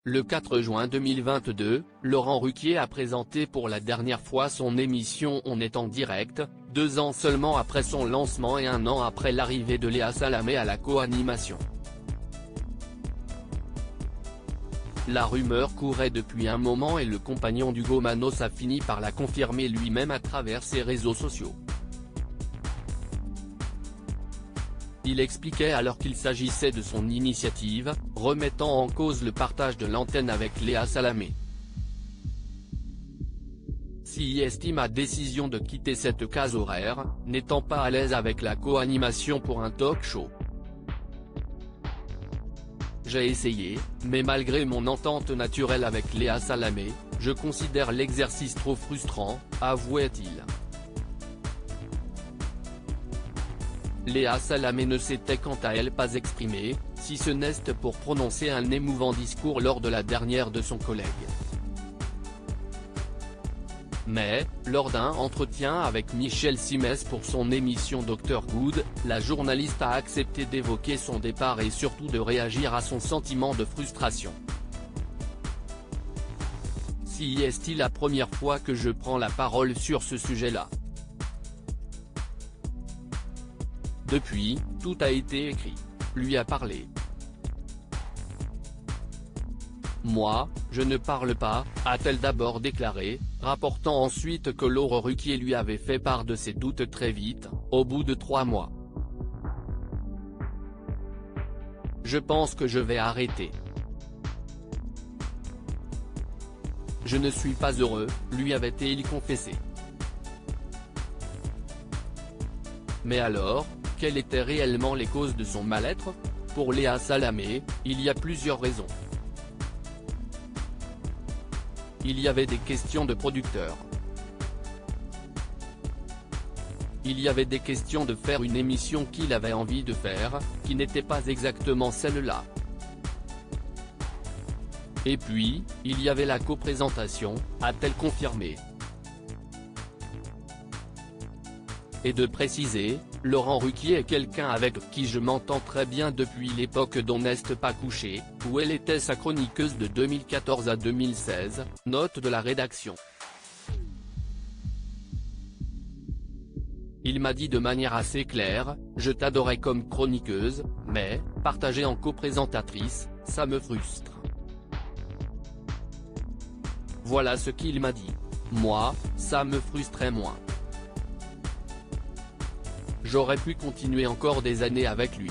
Le 4 juin 2022, Laurent Ruquier a présenté pour la dernière fois son émission On est en direct, 2 ans seulement après son lancement et 1 an après l'arrivée de Léa Salamé à la co-animation. La rumeur courait depuis un moment et le compagnon d'Hugo Manos a fini par la confirmer lui-même à travers ses réseaux sociaux. Il expliquait alors qu'il s'agissait de son initiative, remettant en cause le partage de l'antenne avec Léa Salamé. S'il estime ma décision de quitter cette case horaire, n'étant pas à l'aise avec la co-animation pour un talk show. J'ai essayé, mais malgré mon entente naturelle avec Léa Salamé, je considère l'exercice trop frustrant, avouait-il. Léa Salamé ne s'était quant à elle pas exprimée, si ce n'est pour prononcer un émouvant discours lors de la dernière de son collègue. Mais, lors d'un entretien avec Michel Simès pour son émission Dr Good, la journaliste a accepté d'évoquer son départ et surtout de réagir à son sentiment de frustration. Si est-il la première fois que je prends la parole sur ce sujet-là. Depuis, tout a été écrit, lui a parlé. Moi, je ne parle pas, a-t-elle d'abord déclaré, rapportant ensuite que Laurent Ruquier lui avait fait part de ses doutes très vite, au bout de 3 mois. Je pense que je vais arrêter. Je ne suis pas heureux, lui avait-il confessé. Mais alors, quelles étaient réellement les causes de son mal-être? Pour Léa Salamé, il y a plusieurs raisons. Il y avait des questions de producteurs. Il y avait des questions de faire une émission qu'il avait envie de faire, qui n'était pas exactement celle-là. Et puis, il y avait la coprésentation, a-t-elle confirmé. Et de préciser, Laurent Ruquier est quelqu'un avec qui je m'entends très bien depuis l'époque d'On n'est pas couché, où elle était sa chroniqueuse de 2014 à 2016, note de la rédaction. Il m'a dit de manière assez claire, je t'adorais comme chroniqueuse, mais, partagée en coprésentatrice, ça me frustre. Voilà ce qu'il m'a dit. Moi, ça me frustrait moins. J'aurais pu continuer encore des années avec lui.